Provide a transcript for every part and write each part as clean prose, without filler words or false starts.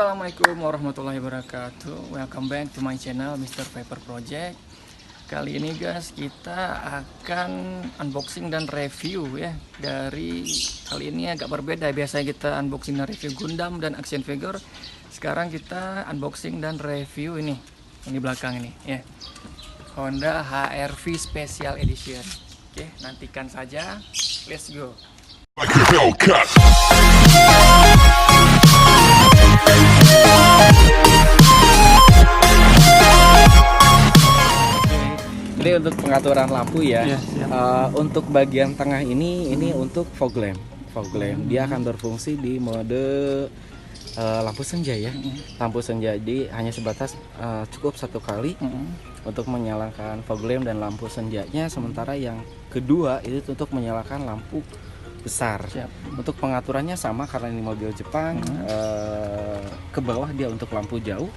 Assalamualaikum warahmatullahi wabarakatuh. Welcome back to my channel Mr. Paper Project. Kali ini guys kita akan unboxing dan review ya. Dari kali ini agak berbeda. Biasanya kita unboxing dan review Gundam dan action figure. Sekarang kita unboxing dan review ini belakang ini ya. Honda HR-V Special Edition. Oke, nantikan saja. Let's go. Ini untuk pengaturan lampu ya. Ya, untuk bagian tengah ini untuk fog lamp. Dia akan berfungsi di mode lampu senja ya. Lampu senja jadi hanya sebatas cukup satu kali untuk menyalakan fog lamp dan lampu senjanya. Sementara yang kedua itu untuk menyalakan lampu besar. Untuk pengaturannya sama karena ini mobil Jepang. Ke bawah dia untuk lampu jauh.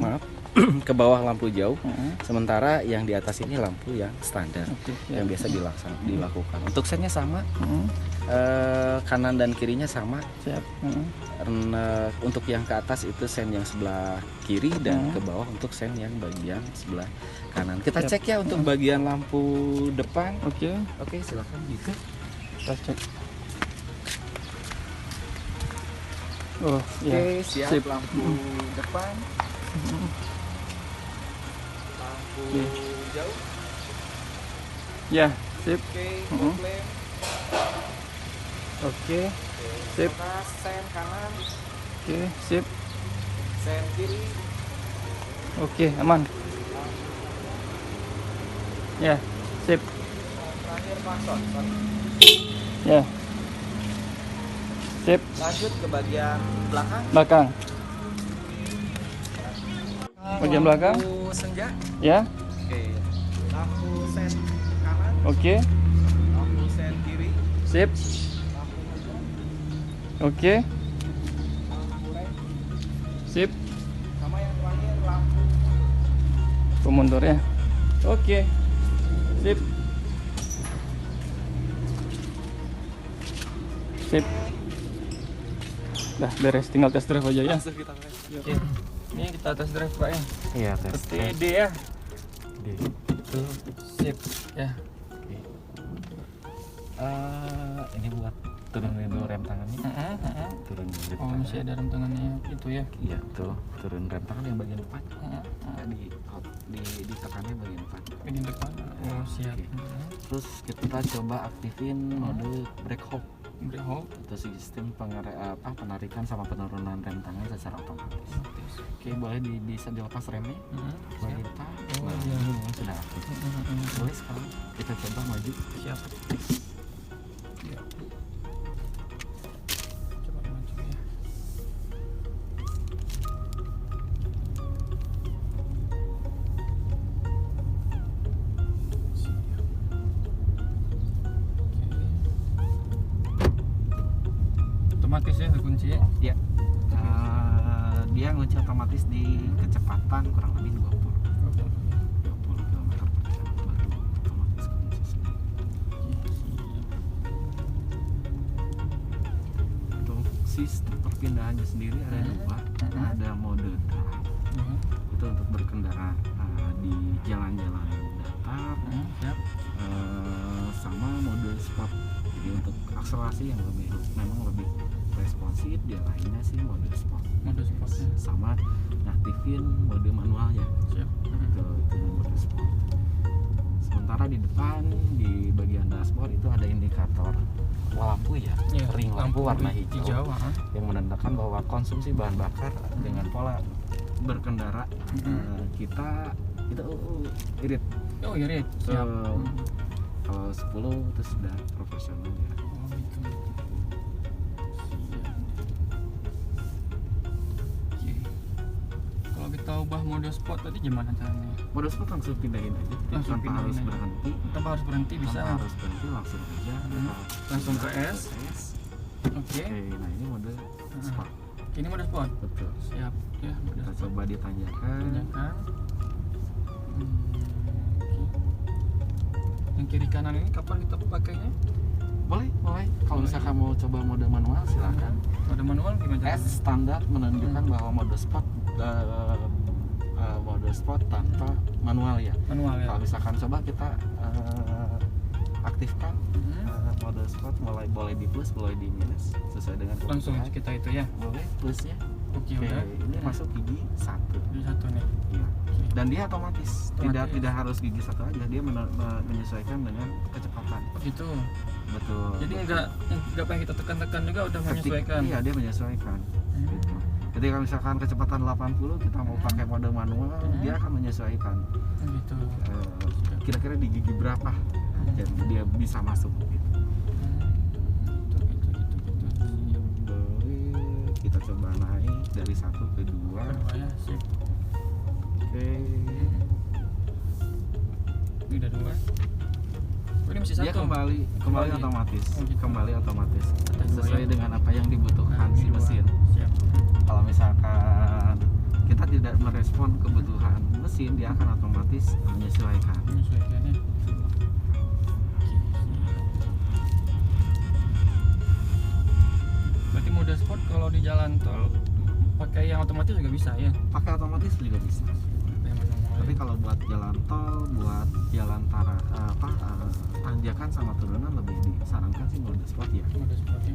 Maaf. Ke bawah lampu jauh, sementara yang di atas ini lampu yang standar yang biasa dilakukan. Untuk sennya sama, kanan dan kirinya sama. Karena untuk yang ke atas itu sen yang sebelah kiri dan ke bawah untuk sen yang bagian sebelah kanan. Kita cek ya untuk bagian lampu depan. Oke, silakan gitu. Kita cek. Siap. Lampu depan. Jauh. Ya, sip. Oke. Sip. Sen kanan. Oke, sip. Sen kiri. Oke, aman. Ya, sip. Terakhir klakson. Ya. Sip. Lanjut ke bagian belakang. Bagian belakang. Lampu senja. Ya. Oke. Lampu sen kanan. Oke. Lampu sen kiri. Sip. Lampu mundur. Oke. Lampu rem. Sip. Sama yang terakhir lampu Pemundur ya. Oke. Sip. Sip. Dah beres, tinggal test drive aja ya. langsung kita tes. Oke. Ini kita test drive Pak ya. Iya, tes. Seperti D ya. Itu. Sip ya. Ini buat turunin dulu rem tangannya. Turun rem Oh, masih ada rem tangannya itu ya. Iya, tuh. Turun rem tangan yang bagian depan. Ditekannya bagian depan. Bagian depan. Oh, siap. Terus kita coba aktifin mode brake hold. Brake hold. Itu sistem penarikan sama penurunan rem tangan secara otomatis. Oke, boleh bisa dilepas remnya. Boleh ditahan. Sudah aktif. Boleh sekarang kita coba maju. Siap. Ya. Coba maju ya. Otomatis ya kunci ya. Ya. Dia ngunci otomatis di kecepatan kurang lebih 20 km per jam baru otomatis kunci sendiri. Untuk sistem perpindahannya sendiri ada dua. Ada mode drive. Itu untuk berkendara di jalan-jalan datar. Sama mode sport. Jadi untuk akselerasi yang memang lebih responsif, dia lainnya sih mode sport. Sama ngaktifin mode manualnya. Itu mode sport. Sementara di depan di bagian dashboard itu ada indikator lampu ya, ring lampu warna hijau yang menandakan bahwa konsumsi bahan bakar dengan pola berkendara kita itu irit. Oh, irit. Siap. Kalau 10 itu sudah profesional ya. Oh, gitu. Kalau kita ubah mode sport tadi gimana caranya? Mode sport langsung pindahin aja. Tanpa harus berhenti. Tanpa harus berhenti bisa. Tanpa harus berhenti langsung aja. Langsung ke S. Oke. Nah ini mode sport. Ini mode sport. Betul. Siap. Ya, mode Kita sport. coba ditanyakan. Yang kiri kanan ini kapan kita pakainya? Boleh. Kalau misalkan mau coba mode manual silakan. Mode manual gimana? S standar menunjukkan bahwa mode sport tanpa manual ya. Manual ya. Kalau misalkan coba kita aktifkan mode sport, mulai boleh di plus, boleh di minus sesuai dengan Langsung kebutuhan. kita itu ya. Boleh plusnya. Oke, Oke, udah. ini masuk gigi 1. Di satu nih. Iya. Oke. Dan dia otomatis, Otomatis. tidak harus gigi 1 aja, dia menyesuaikan dengan kecepatan. Gitu. Betul. Jadi nggak pengen kita tekan-tekan juga udah menyesuaikan. Iya, dia menyesuaikan. Gitu. Ketika misalkan kecepatan 80 kita mau pakai mode manual, dia akan menyesuaikan. Gitu. Kira-kira di gigi berapa dan dia bisa masuk gitu. Gitu. Boleh kita coba naik dari 1 ke 2. Kedua ya, sip. Oke. Ini udah 2. Oh, ini masih Dia satu. kembali Kembali. otomatis. Oh, gitu. Kembali otomatis. Ada dua Sesuai ya. dengan apa yang dibutuhkan si Ini dua. mesin. Siap. Kalau misalkan kita tidak merespon kebutuhan mesin, dia akan otomatis menyesuaikan. Menyesuaikan ya. Berarti mode sport kalau di jalan tol pakai yang otomatis juga bisa ya? Pakai otomatis juga bisa. Pakai manual. Tapi kalau buat jalan tol, buat jalan tanjakan sama turunan lebih disarankan sih mode sport ya. Mode sport ya.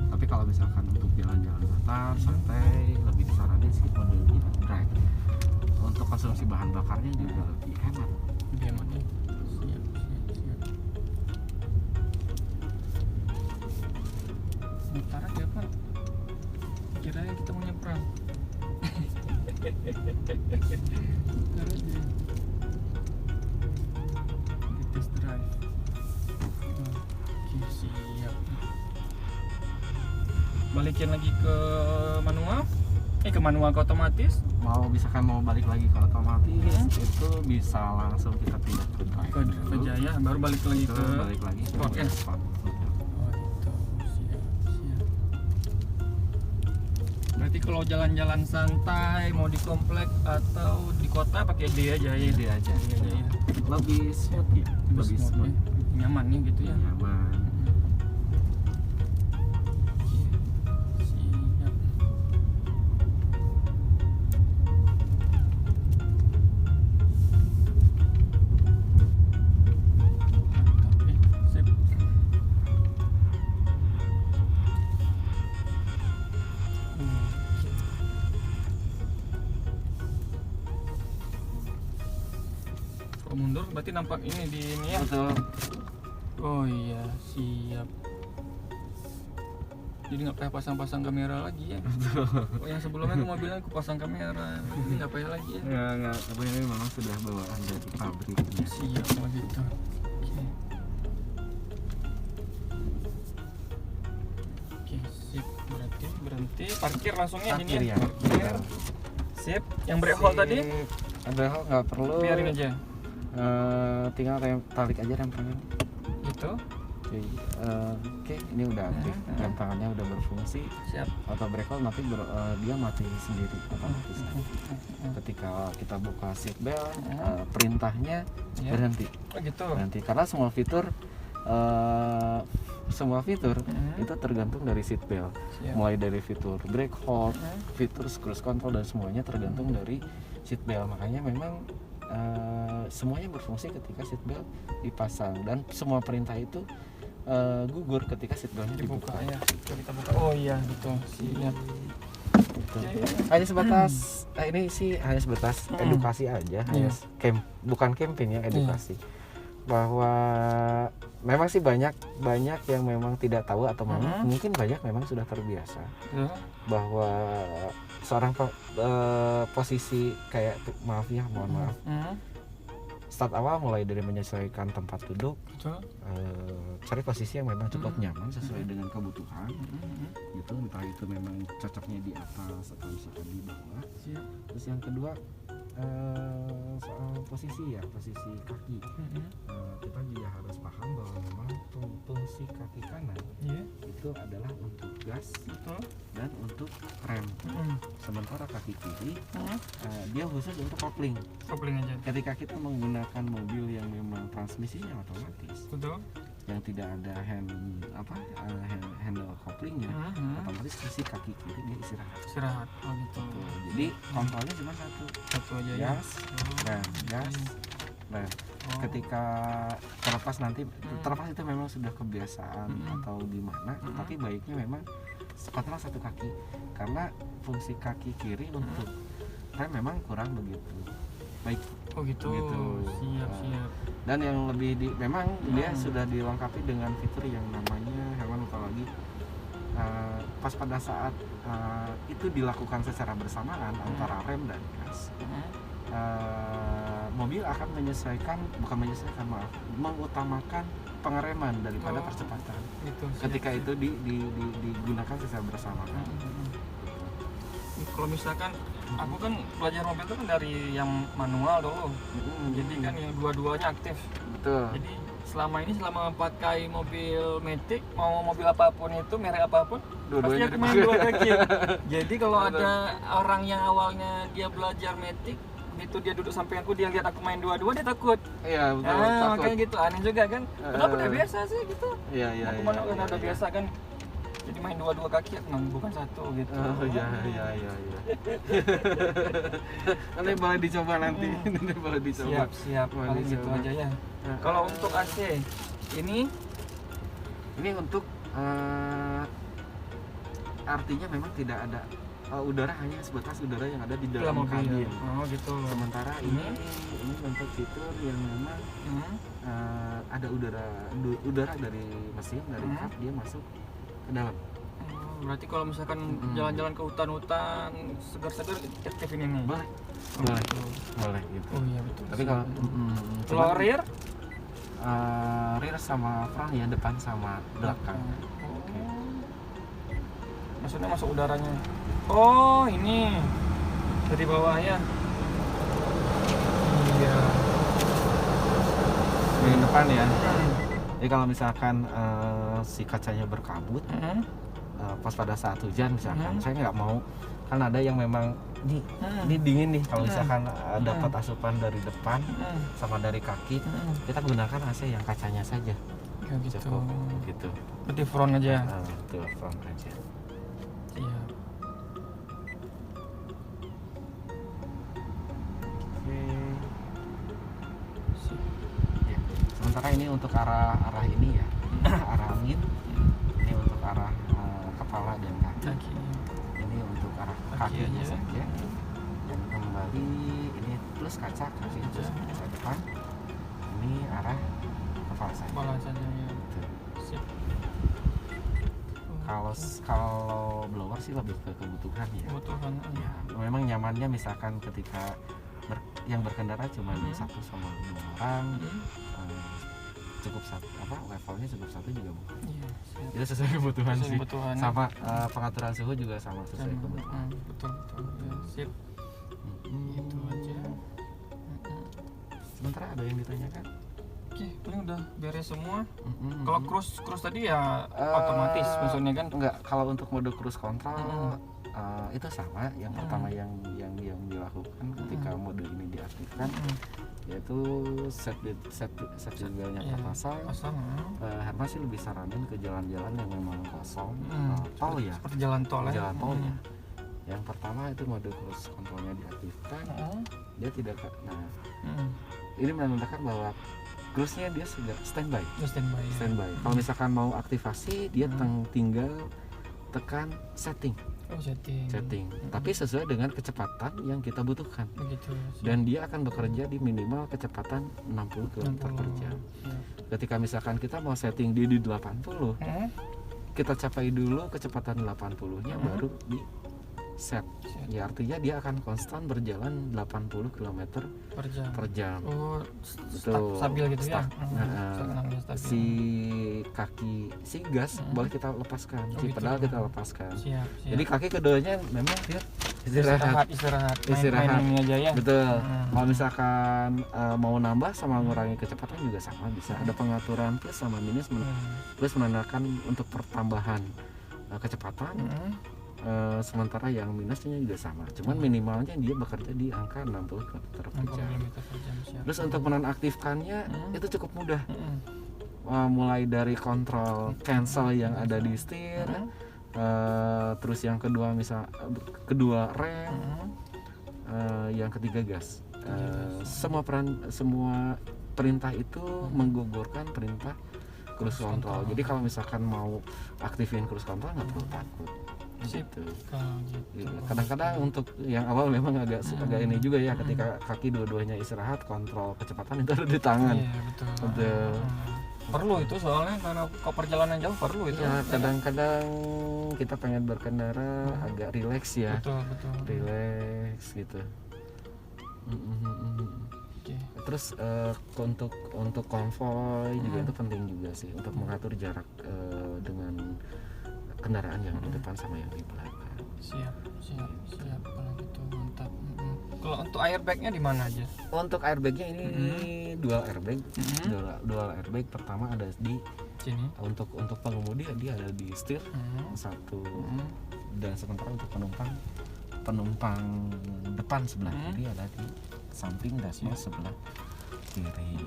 Tapi kalau misalkan untuk jalan-jalan datar, santai, lebih disaranin sih mode drive. Untuk konsumsi bahan bakarnya juga lebih hemat. Lebih hemat ya. Siap. Ntar aja Pak. Kirain kita mau nyebrang. Ntar aja. Di test drive. Oke, siap. Balikin lagi ke manual. Ke manual ke otomatis. Misalkan mau balik lagi ke otomatis, Hmm. itu bisa langsung kita pindah ke drive. Ke dulu. Jaya baru balik lagi Itu ke balik lagi ke sport ya. mode sport. Oh gitu, siap. Berarti kalau jalan-jalan santai, mau di komplek atau di kota pakai D aja ya? Ide aja. D aja ya. Lebih smooth ya, lebih smooth, ya. Nyaman nih gitu ya. nyaman. Siap. Sip. Kalau mundur berarti nampak ini di ini ya. Betul. Oh iya, siap. Jadi nggak payah pasang-pasang kamera lagi ya. Oh, yang sebelumnya tuh mobilnya aku pasang kamera. Ini nggak payah lagi ya. Nggak, tapi ini memang sudah bawaan dari pabriknya. Siap kalau gitu. Oke. Oke, sip. Berhenti. Parkir langsungnya Parkir gini ya. Parkir. Sip. Yang brake hold tadi Brake hold nggak perlu. biarin aja. Tinggal tarik aja rem tangan. Gitu. Oke, ini udah aktif. Rem tangannya udah berfungsi. Siap. Auto brake hold nanti dia mati sendiri otomatis. Ketika kita buka seat belt, perintahnya Ya. berhenti. Oh gitu. Berhenti karena semua fitur itu tergantung dari seat belt. Siap. Mulai dari fitur brake hold, fitur cruise control dan semuanya tergantung dari seat belt. Makanya memang semuanya berfungsi ketika seat belt dipasang dan semua perintah itu gugur ketika seat beltnya Dibuka dibuka. ya. Coba kita buka. Oh iya, gitu. Siap. Gitu. Hanya sebatas ini sih hanya sebatas edukasi aja, hanya bukan campaign ya, edukasi. Bahwa memang sih banyak yang memang tidak tahu atau mungkin banyak memang sudah terbiasa bahwa seorang posisi kayak mohon maaf start awal mulai dari menyesuaikan tempat duduk, cari posisi yang memang cukup nyaman sesuai dengan kebutuhan gitu, entah itu memang cocoknya di atas atau misalkan di bawah. Terus yang kedua soal posisi kaki, kita juga harus paham bahwa memang fungsi kaki kanan itu adalah untuk gas dan untuk rem, sementara kaki kiri dia khusus untuk kopling aja. ketika kita menggunakan mobil yang memang transmisinya otomatis. Betul. yang tidak ada handle couplingnya, otomatis si kaki kiri dia istirahat. Oh gitu. Jadi kontrolnya cuma satu aja ya. gas, rem. Ketika terlepas nanti terlepas itu memang sudah kebiasaan atau gimana, tapi baiknya memang kontrol satu kaki, karena fungsi kaki kiri untuk rem memang kurang begitu baik. Oh gitu. Siap. Dan yang lebih memang dia sudah dilengkapi dengan fitur yang namanya hewan apalagi pas pada saat itu dilakukan secara bersamaan antara rem dan gas, mobil akan mengutamakan pengereman daripada percepatan. Ketika itu digunakan secara bersamaan. Kalau misalkan aku kan belajar mobil itu kan dari yang manual dulu, jadi kan yang dua-duanya aktif. Betul. Jadi selama pakai mobil Matic, mau mobil apapun itu, merek apapun, pasti aku main dua kaki. Jadi kalau ada orang yang awalnya dia belajar Matic, itu dia duduk samping aku, dia lihat aku main dua-dua, dia takut. Iya betul. Takut. Makanya gitu, aneh juga kan. Kenapa udah biasa sih gitu? Iya. Aku mana kan udah biasa kan. Jadi main dua kaki, bukan satu gitu. Oh iya. Nanti boleh dicoba nanti. Siap. Paling gitu aja ya. Kalau untuk AC ini untuk artinya memang tidak ada udara, hanya sebatas udara yang ada di dalam kabin. Oh gitu. Sementara ini untuk fitur yang memang ada udara dari mesin, dari kap, dia masuk ke dalam. Berarti kalau misalkan jalan-jalan ke hutan-hutan segar-segar aktif ini nih. Boleh gitu. Oh iya betul. Tapi kalau rear rear sama front ya, depan sama belakang. Oke. Maksudnya masuk udaranya. Oh, ini dari bawah ya. Iya. Di depan ya. Jadi kalau misalkan si kacanya berkabut, pas pada saat hujan misalkan, saya nggak mau, kan ada yang memang ini dingin nih, kalau misalkan dapat asupan dari depan sama dari kaki, kita gunakan AC yang kacanya saja. Ya gitu. Cukup gitu. Berarti front aja. Betul, front aja. Iya. Sementara ini untuk arah ini ya, arah angin. Ini untuk arah kepala dan kaki. Ini untuk arah kakinya saja. Dan kembali ini plus kaca depan. Ini arah kepala saja. Ya. Siap. Kalau blower sih lebih ke kebutuhan ya. Ya, memang nyamannya misalkan ketika yang berkendara cuma satu sama dua orang, cukup satu, levelnya cukup satu juga bukan. Iya, itu sesuai kebutuhan sih. Sama pengaturan suhu juga sama sesuai kebutuhan. Betul. Ya, sip. Itu aja. Sementara ada yang ditanyakan? Oke, ini udah beres semua. Kalau cruise tadi ya otomatis maksudnya kan? Enggak, kalau untuk mode cruise control itu sama. Yang pertama yang dilakukan ketika mode ini diaktifkan, yaitu set belnya terpasang. Herman sih lebih saranin ke jalan-jalan yang memang kosong, tol ya. Seperti jalan tol ya. Yang pertama itu mode cruise controlnya diaktifkan, dia tidak. Ini menandakan bahwa cruise-nya dia sudah standby. Kalau misalkan mau aktivasi, dia tinggal tekan setting. Setting. Tapi sesuai dengan kecepatan yang kita butuhkan. Begitu. Dan dia akan bekerja di minimal kecepatan 60 km per jam. Ketika misalkan kita mau setting di 80, kita capai dulu kecepatan 80-nya baru di set. Ya artinya dia akan konstan berjalan 80 km per jam. Oh, betul. Stabil gitu ya. Si gas boleh kita lepaskan, si pedal kita lepaskan. Siap. Jadi kaki keduanya memang dia istirahat. Main aja ya. Betul. Kalau misalkan mau nambah sama mengurangi kecepatan juga sama, bisa ada pengaturan plus sama minus. Plus menandakan untuk pertambahan kecepatan. Sementara yang minusnya juga sama, cuman minimalnya dia bekerja di angka 60 km per jam. Terus untuk menonaktifkannya itu cukup mudah. mulai dari kontrol cancel yang ada di setir, terus yang kedua kedua rem, yang ketiga gas. Semua perintah itu menggugurkan perintah cruise control. Jadi kalau misalkan mau aktifin cruise control nggak perlu takut. Gitu. Kadang-kadang untuk yang awal memang agak ini juga ya, ketika kaki dua-duanya istirahat, kontrol kecepatan itu ada di tangan. Iya, betul. Perlu itu soalnya karena kalau perjalanan jauh perlu itu. Ya, kadang-kadang kita pengen berkendara agak rileks ya. Betul. Rileks gitu. Terus untuk konvoy juga itu penting juga sih, untuk mengatur jarak dengan kendaraan yang di depan sama yang di belakang. Siap kalau gitu, mantap. Kalau untuk airbagnya di mana aja? Untuk airbagnya ini dual airbag. Dual airbag pertama ada di sini. Untuk pengemudi dia ada di setir satu, dan sementara untuk penumpang depan sebelah kiri ada di samping dashboard sebelah kiri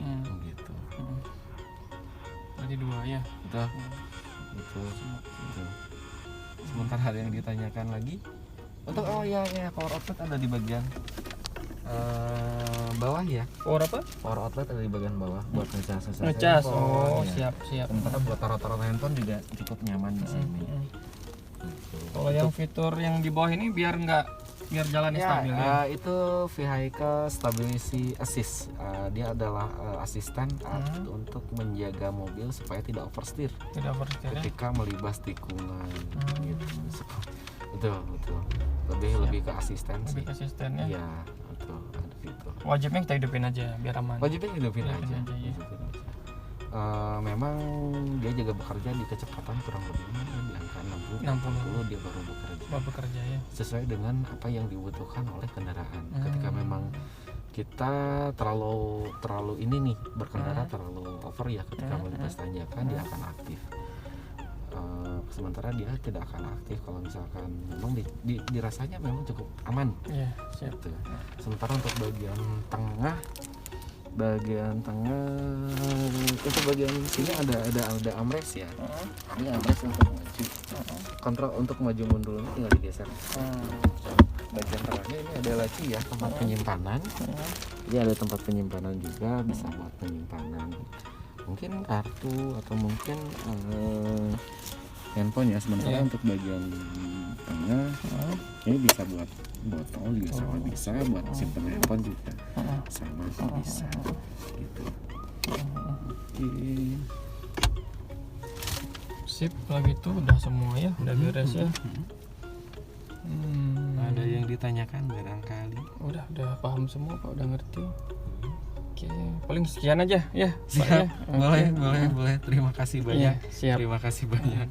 gitu. Berarti dua ya. Betul. Sementara ada yang ditanyakan lagi untuk power outlet ada di bagian bawah ya. Power outlet ada di bagian bawah buat ngecas. Siap. Sementara buat taruh handphone juga cukup nyaman di sini. Kalau yang fitur yang di bawah ini biar jalannya stabil ya. Itu vehicle stability assist. Dia adalah asisten untuk menjaga mobil supaya tidak oversteer ketika melibas tikungan gitu. Betul. Lebih ke asistensi. Iya, betul. Ada fitur. Wajibnya kita hidupin aja biar aman. Wajibnya hidupin aja. Ya. Memang dia juga bekerja di kecepatan kurang lebih di angka 60 dia baru bekerja ya. Sesuai dengan apa yang dibutuhkan oleh kendaraan. Ketika memang kita terlalu ini nih berkendara terlalu over ya, ketika melintasi tanjakan dia akan aktif. Sementara dia tidak akan aktif kalau misalkan memang dirasanya memang cukup aman. Iya, siap. Gitu. Sementara untuk bagian tengah untuk bagian sini ada armrest ya. Ini armrest untuk maju. Kontrol untuk maju mundurnya tinggal digeser. Bagian tengahnya ini ada laci ya, tempat penyimpanan. Ini ada tempat penyimpanan juga, bisa buat penyimpanan mungkin kartu atau mungkin handphone ya. Sementara untuk bagian tengah ini bisa buat botol juga sama, bisa buat simpen handphone juga sama bisa gitu. Sip, kalau gitu udah semua ya, udah beres ya. Ada yang ditanyakan barangkali? Udah paham semua Pak, udah ngerti. Oke, paling sekian aja ya. Siap, boleh. Terima kasih banyak. Siap. Terima kasih banyak.